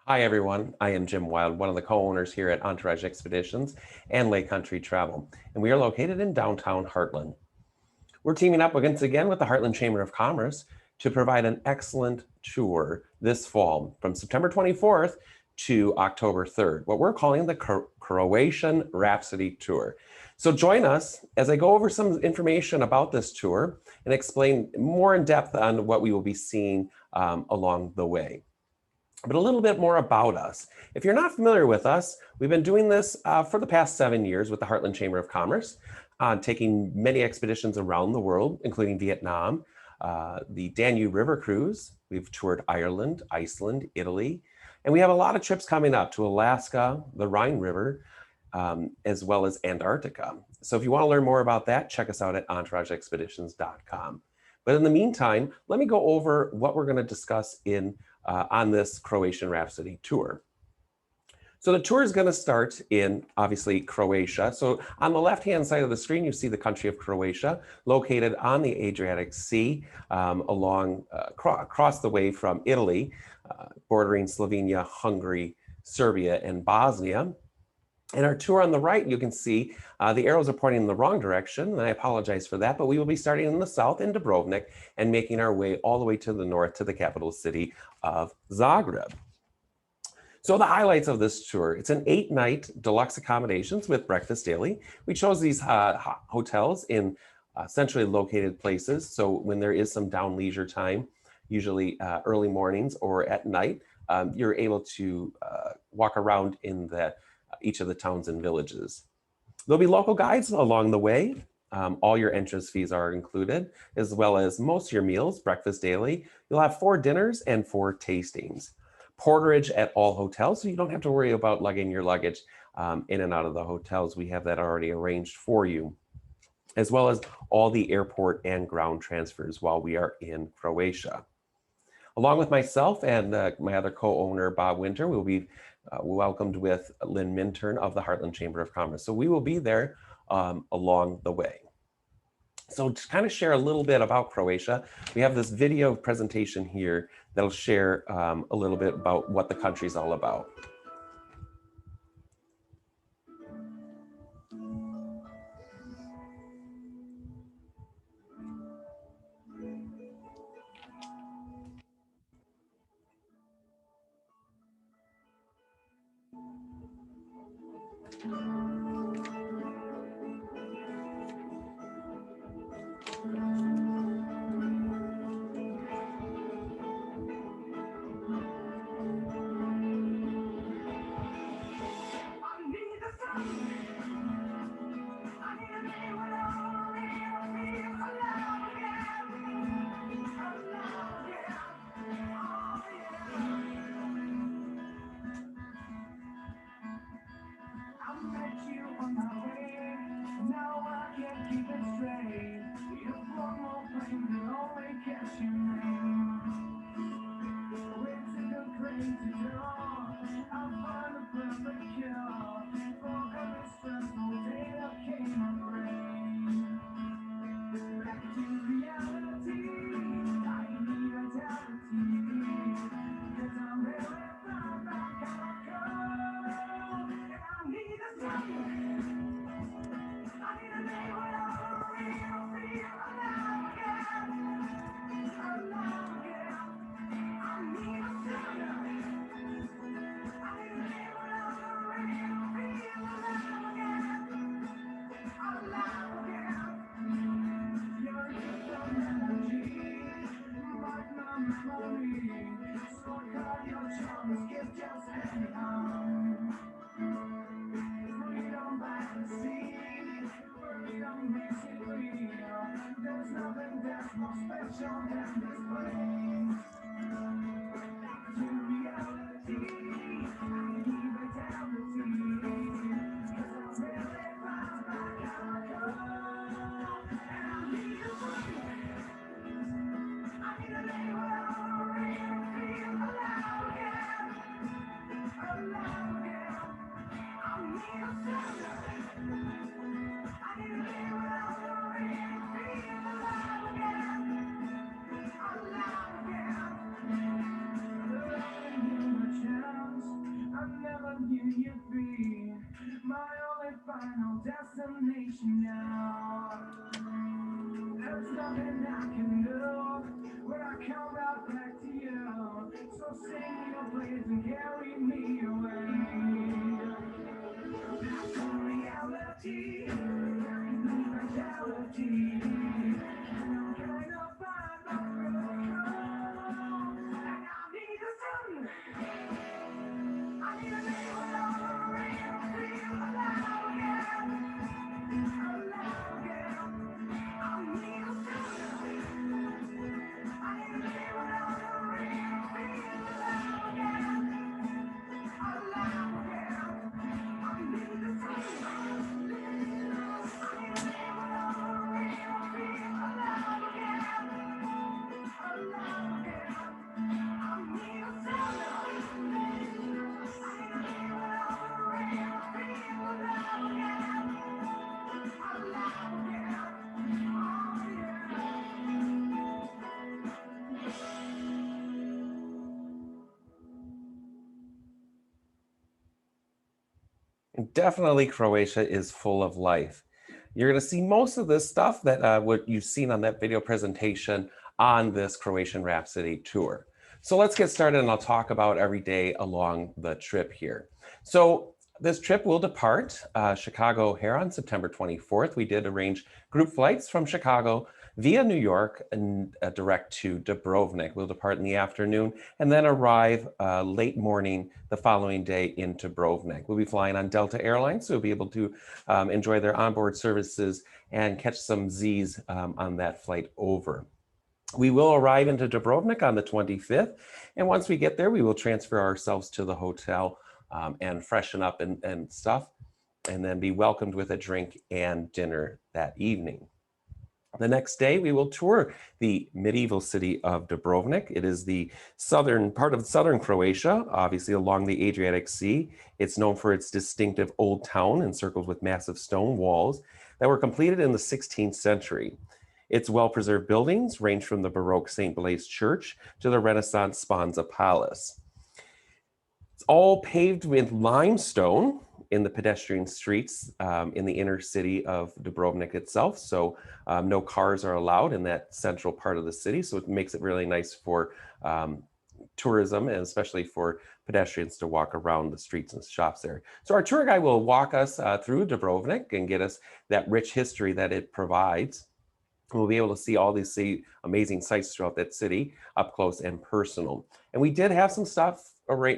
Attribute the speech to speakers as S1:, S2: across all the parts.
S1: Hi, everyone. I am Jim Wild, one of the co-owners here at Entourage Expeditions and Lake Country Travel, and we are located in downtown Heartland. We're teaming up once again with the Heartland Chamber of Commerce to provide an excellent tour this fall from September 24th to October 3rd, what we're calling the Croatian Rhapsody Tour. So join us as I go over some information about this tour and explain more in depth on what we will be seeing along the way. But a little bit more about us. If you're not familiar with us, we've been doing this for the past 7 years with the Heartland Chamber of Commerce, taking many expeditions around the world, including Vietnam, the Danube River Cruise. We've toured Ireland, Iceland, Italy, and we have a lot of trips coming up to Alaska, the Rhine River, as well as Antarctica. So if you want to learn more about that, check us out at entourageexpeditions.com. But in the meantime, let me go over what we're going to discuss on this Croatian Rhapsody tour. So the tour is going to start in, obviously, Croatia. So on the left-hand side of the screen, you see the country of Croatia, located on the Adriatic Sea, across the way from Italy, bordering Slovenia, Hungary, Serbia, and Bosnia. In our tour on the right, you can see the arrows are pointing in the wrong direction, and I apologize for that, but we will be starting in the south in Dubrovnik and making our way all the way to the north to the capital city of Zagreb. So the highlights of this tour, it's an 8-night deluxe accommodations with breakfast daily. We chose these hotels in centrally located places, so when there is some down leisure time, usually early mornings or at night, you're able to walk around in each of the towns and villages. There'll be local guides along the way. All your entrance fees are included, as well as most of your meals, breakfast daily. You'll have 4 dinners and 4 tastings. Porterage at all hotels, so you don't have to worry about lugging your luggage in and out of the hotels. We have that already arranged for you, as well as all the airport and ground transfers while we are in Croatia. Along with myself and my other co-owner, Bob Winter, we'll be welcomed with Lynn Minturn of the Heartland Chamber of Commerce. So we will be there along the way. So to kind of share a little bit about Croatia, we have this video presentation here that'll share a little bit about what the country's all about.
S2: you be my only final destination now. There's nothing I can do when I come right back to you. So sing your praise and carry me away. Back to reality, mentality. I'm trying to find my protocol, and I need a sun. I need a day without a rain, feel alive again, alive again. I need a sun. I need a day without a rain, feel alive again, alive again. I need a sun. I need a day without a rain, feel alive again, alive again. I need a sun.
S1: Definitely, Croatia is full of life. You're going to see most of this stuff that what you've seen on that video presentation on this Croatian Rhapsody tour. So let's get started, and I'll talk about every day along the trip here. So this trip will depart Chicago O'Hare on September 24th. We did arrange group flights from Chicago via New York and direct to Dubrovnik. We'll depart in the afternoon and then arrive late morning the following day in Dubrovnik. We'll be flying on Delta Airlines, so we'll be able to enjoy their onboard services and catch some Z's on that flight over. We will arrive into Dubrovnik on the 25th, and once we get there, we will transfer ourselves to the hotel and freshen up and stuff, and then be welcomed with a drink and dinner that evening. The next day, we will tour the medieval city of Dubrovnik. It is the southern part of southern Croatia, obviously along the Adriatic Sea. It's known for its distinctive old town encircled with massive stone walls that were completed in the 16th century. Its well-preserved buildings range from the Baroque St. Blaise Church to the Renaissance Sponza Palace. It's all paved with limestone in the pedestrian streets in the inner city of Dubrovnik itself. So no cars are allowed in that central part of the city. So it makes it really nice for tourism, and especially for pedestrians to walk around the streets and shops there. So our tour guide will walk us through Dubrovnik and get us that rich history that it provides. We'll be able to see all these amazing sights throughout that city up close and personal. And we did have some stuff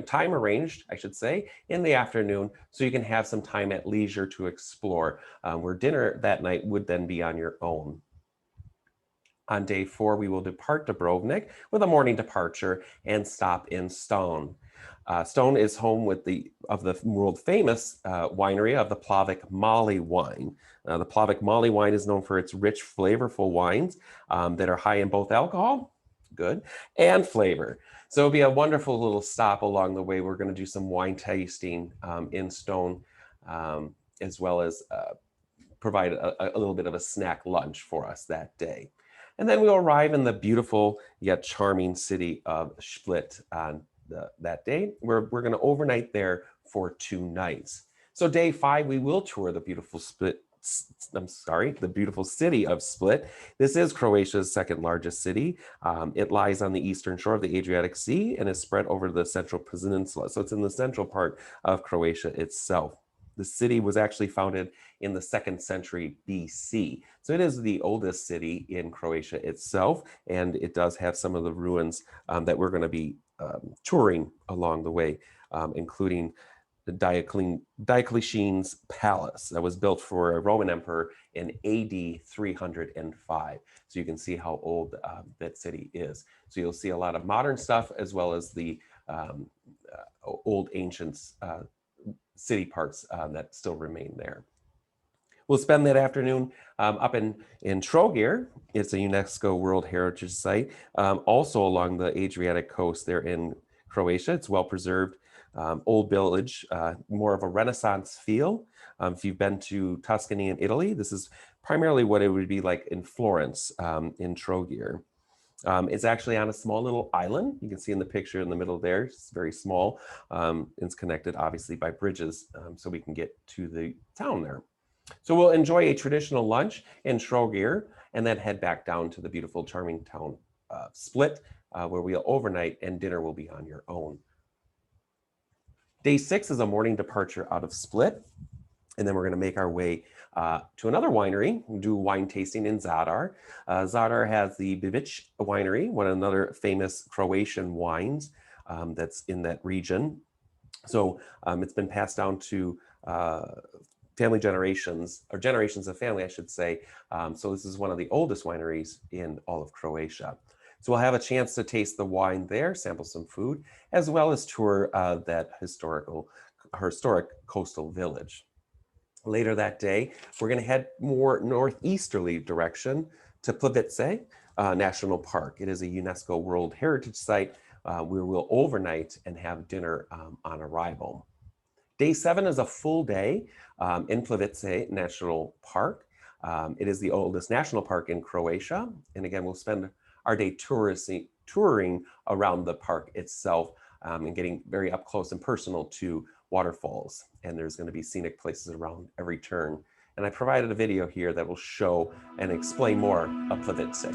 S1: time arranged, I should say, in the afternoon, so you can have some time at leisure to explore, where dinner that night would then be on your own. On day 4, we will depart Dubrovnik with a morning departure and stop in Stone. Stone is home of the world famous winery of the Plavek Mali wine. The Plavek Mali wine is known for its rich, flavorful wines that are high in both alcohol, good, and flavor. So it'll be a wonderful little stop along the way. We're going to do some wine tasting in Stone, as well as provide a little bit of a snack lunch for us that day. And then we'll arrive in the beautiful yet charming city of Split on that day. We're going to overnight there for 2 nights. So day 5, we will tour the beautiful the beautiful city of Split. This is Croatia's second largest city. It lies on the eastern shore of the Adriatic Sea and is spread over the central peninsula. So it's in the central part of Croatia itself. The city was actually founded in the 2nd century BC. So it is the oldest city in Croatia itself, and it does have some of the ruins that we're going to be touring along the way, including the Diocletian's palace that was built for a Roman emperor in AD 305. So you can see how old that city is. So you'll see a lot of modern stuff as well as the old ancient city parts that still remain there. We'll spend that afternoon up in Trogir. It's a UNESCO World Heritage Site, also along the Adriatic coast there in Croatia. It's well preserved, old village, more of a Renaissance feel. If you've been to Tuscany in Italy, this is primarily what it would be like in Florence, in Trogir. It's actually on a small little island. You can see in the picture in the middle there, it's very small. It's connected obviously by bridges, so we can get to the town there. So we'll enjoy a traditional lunch in Trogir and then head back down to the beautiful, charming town of Split, where we'll overnight and dinner will be on your own. Day 6 is a morning departure out of Split, and then we're going to make our way to another winery, do wine tasting in Zadar. Zadar has the Bibic winery, one of another famous Croatian wines that's in that region. So it's been passed down to family generations, or generations of family, I should say. So this is one of the oldest wineries in all of Croatia. So we'll have a chance to taste the wine there, sample some food, as well as tour that historic coastal village. Later that day, we're going to head more northeasterly direction to Plivice National Park. It is a UNESCO World Heritage Site where we'll overnight and have dinner on arrival. Day 7 is a full day in Plivice National Park. It is the oldest national park in Croatia. And again, we'll spend our day touring around the park itself and getting very up close and personal to waterfalls. And there's going to be scenic places around every turn. And I provided a video here that will show and explain more of Plivice.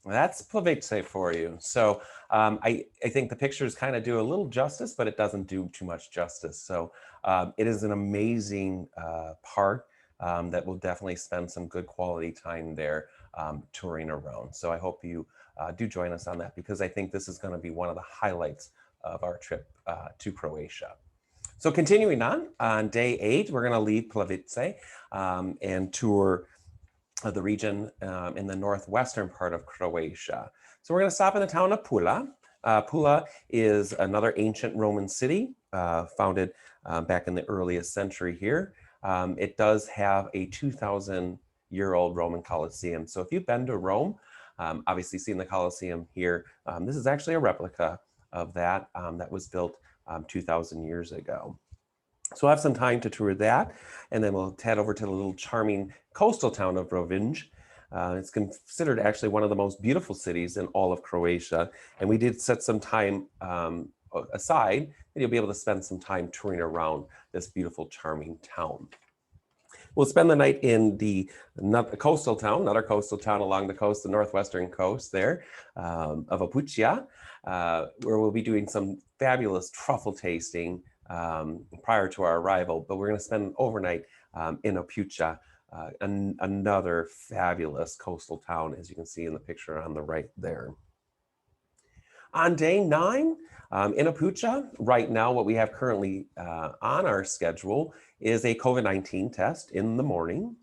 S1: That's Plivice for you. So I think the pictures kind of do a little justice, but it doesn't do too much justice. So it is an amazing park that will definitely spend some good quality time there touring around. So I hope you do join us on that, because I think this is going to be one of the highlights of our trip to Croatia. So continuing on day 8, we're going to leave Plivice and tour the region in the northwestern part of Croatia. So we're going to stop in the town of Pula. Pula is another ancient Roman city founded back in the earliest century here. It does have a 2,000-year-old Roman Colosseum. So if you've been to Rome, obviously seen the Colosseum here, this is actually a replica of that that was built 2,000 years ago. So we'll have some time to tour that, and then we'll head over to the little charming coastal town of Rovinj. It's considered actually one of the most beautiful cities in all of Croatia, and we did set some time aside, and you'll be able to spend some time touring around this beautiful, charming town. We'll spend the night in the coastal town, another coastal town along the coast, the northwestern coast there of Apulia, where we'll be doing some fabulous truffle tasting prior to our arrival, but we're going to spend an overnight in Apulia, another fabulous coastal town, as you can see in the picture on the right there. On day 9, In Apucha, right now, what we have currently on our schedule is a COVID-19 test in the morning.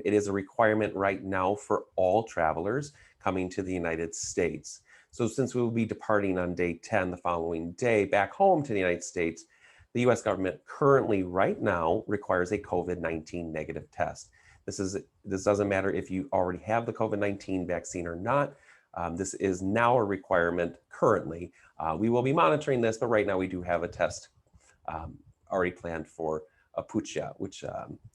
S1: It is a requirement right now for all travelers coming to the United States. So since we will be departing on day 10 the following day back home to the United States, the US government currently right now requires a COVID-19 negative test. This doesn't matter if you already have the COVID-19 vaccine or not. This is now a requirement currently. We will be monitoring this, but right now we do have a test already planned for Apucha, which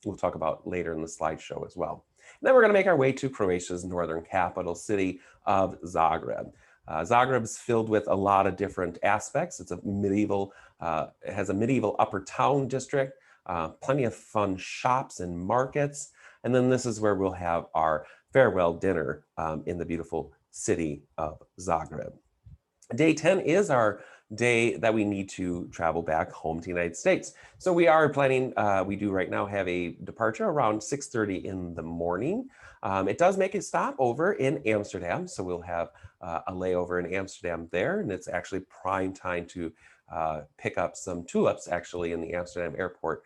S1: we'll talk about later in the slideshow as well. And then we're going to make our way to Croatia's northern capital city of Zagreb. Zagreb's filled with a lot of different aspects. It's a medieval, it has a medieval upper town district, plenty of fun shops and markets. And then this is where we'll have our farewell dinner in the beautiful city of Zagreb. Day 10 is our day that we need to travel back home to the United States. So we are planning, we do right now have a departure around 6:30 in the morning. It does make a stop over in Amsterdam. So we'll have a layover in Amsterdam there. And it's actually prime time to pick up some tulips actually in the Amsterdam airport.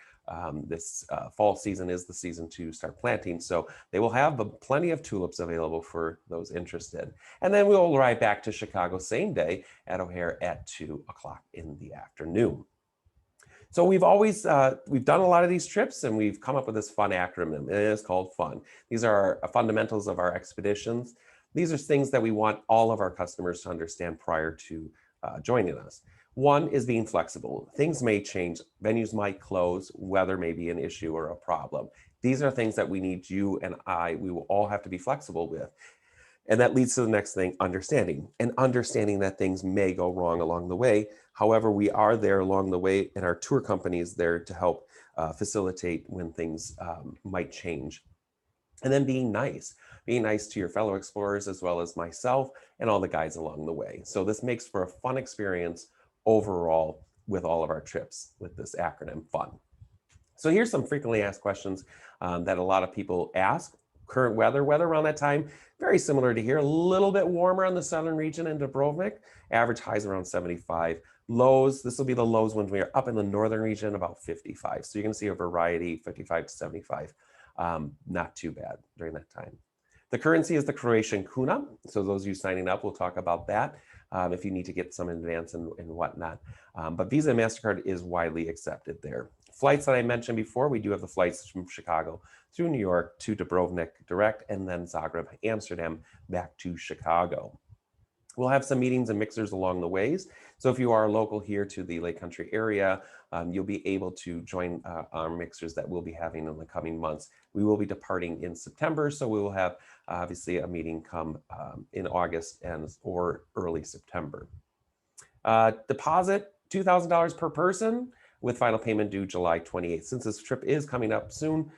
S1: This fall season is the season to start planting. So they will have plenty of tulips available for those interested. And then we'll arrive back to Chicago same day at O'Hare at 2 o'clock in the afternoon. So we've done a lot of these trips and we've come up with this fun acronym. It is called FUN. These are our fundamentals of our expeditions. These are things that we want all of our customers to understand prior to joining us. One is being flexible. Things may change. Venues might close. Weather may be an issue or a problem. These are things that we need you and we will all have to be flexible with. And that leads to the next thing, understanding. And understanding that things may go wrong along the way. However, we are there along the way and our tour company is there to help facilitate when things might change. And then being nice to your fellow explorers as well as myself and all the guides along the way. So this makes for a fun experience overall with all of our trips with this acronym FUN. So here's some frequently asked questions that a lot of people ask. Current weather around that time, very similar to here, a little bit warmer on the southern region in Dubrovnik, average highs around 75. Lows, this will be the lows when we are up in the northern region, about 55. So you're gonna see a variety, 55 to 75, not too bad during that time. The currency is the Croatian kuna. So those of you signing up, we'll talk about that if you need to get some in advance and whatnot. But Visa and MasterCard is widely accepted there. Flights that I mentioned before, we do have the flights from Chicago through New York to Dubrovnik direct, and then Zagreb, Amsterdam, back to Chicago. We'll have some meetings and mixers along the ways. So if you are local here to the Lake Country area, you'll be able to join our mixers that we'll be having in the coming months. We will be departing in September, so we will have obviously a meeting come in August or early September. Deposit, $2,000 per person with final payment due July 28th. Since this trip is coming up soon,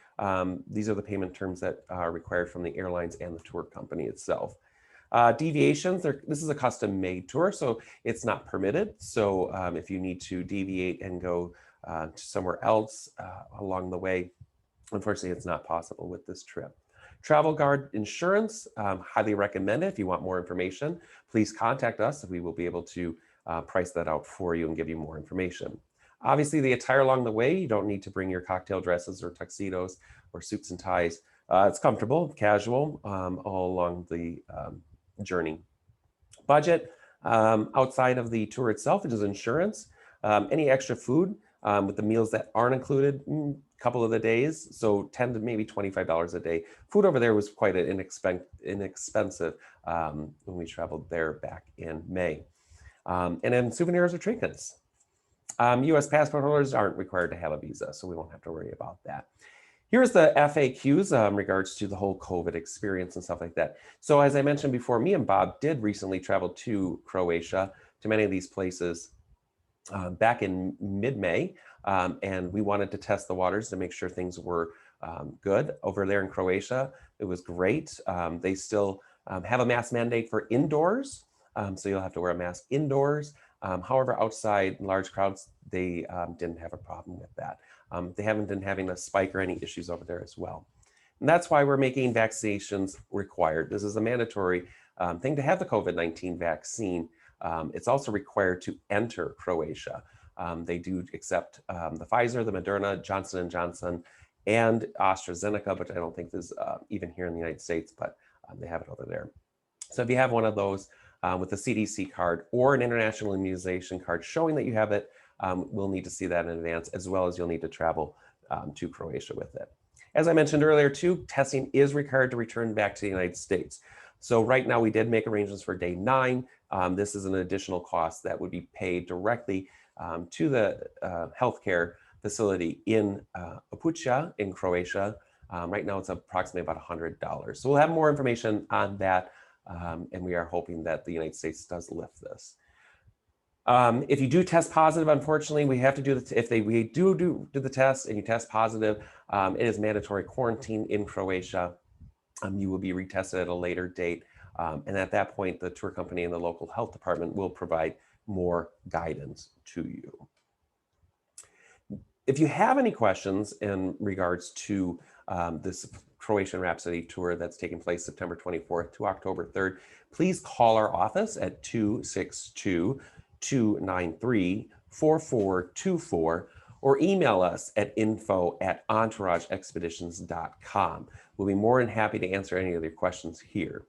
S1: these are the payment terms that are required from the airlines and the tour company itself. Deviations, this is a custom made tour, so it's not permitted. So if you need to deviate and go to somewhere else along the way, unfortunately, it's not possible with this trip. Travel Guard insurance, highly recommended. If you want more information, please contact us. We will be able to price that out for you and give you more information. Obviously, the attire along the way, you don't need to bring your cocktail dresses or tuxedos or suits and ties. It's comfortable, casual, all along the journey. Budget, outside of the tour itself, it is insurance. Any extra food with the meals that aren't included, a couple of the days, so $10 to maybe $25 a day. Food over there was quite inexpensive when we traveled there back in May. And then souvenirs or trinkets. US passport holders aren't required to have a visa, so we won't have to worry about that. Here's the FAQs in regards to the whole COVID experience and stuff like that. So as I mentioned before, me and Bob did recently travel to Croatia, to many of these places back in mid-May, and we wanted to test the waters to make sure things were good over there in Croatia. It was great. They still have a mask mandate for indoors, so you'll have to wear a mask indoors. However, outside large crowds, they didn't have a problem with that. They haven't been having a spike or any issues over there as well. And that's why we're making vaccinations required. This is a mandatory thing to have the COVID-19 vaccine It's also required to enter Croatia. They do accept the Pfizer, the Moderna, Johnson & Johnson, and AstraZeneca, but I don't think there's even here in the United States, but they have it over there. So if you have one of those with a CDC card or an international immunization card showing that you have it, we'll need to see that in advance, as well as you'll need to travel to Croatia with it. As I mentioned earlier too, testing is required to return back to the United States. So right now we did make arrangements for day 9. This is an additional cost that would be paid directly to the healthcare facility in Opuća in Croatia. Right now it's approximately about $100. So we'll have more information on that, and we are hoping that the United States does lift this. If you do test positive, unfortunately, we have to do we do the test and you test positive, it is mandatory quarantine in Croatia. You will be retested at a later date. And at that point, the tour company and the local health department will provide more guidance to you. If you have any questions in regards to this Croatian Rhapsody tour that's taking place September 24th to October 3rd, please call our office at 262-293-4424 or email us at info@entourageexpeditions.com. We'll be more than happy to answer any of your questions here.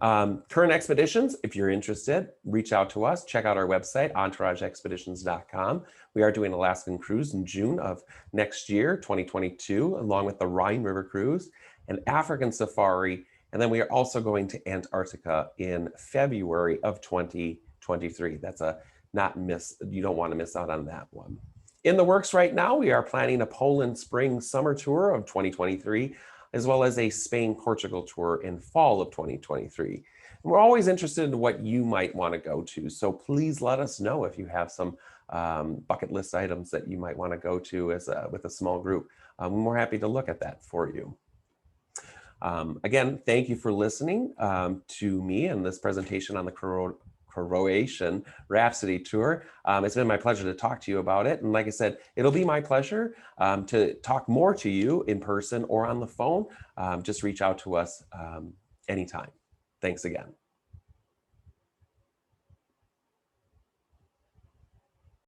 S1: Current expeditions, if you're interested, reach out to us. Check out our website, entourageexpeditions.com. We are doing Alaskan cruise in June of next year, 2022, along with the Rhine River cruise, an African safari, and then we are also going to Antarctica in February of 2023. That's a you don't want to miss out on that one. In the works right now, we are planning a Poland spring summer tour of 2023, as well as a Spain-Portugal tour in fall of 2023. And we're always interested in what you might want to go to. So please let us know if you have some bucket list items that you might want to go to with a small group. We're more happy to look at that for you. Again, thank you for listening to me and this presentation on the Croatian Rhapsody tour. It's been my pleasure to talk to you about it. And like I said, it'll be my pleasure to talk more to you in person or on the phone. Just reach out to us anytime. Thanks again.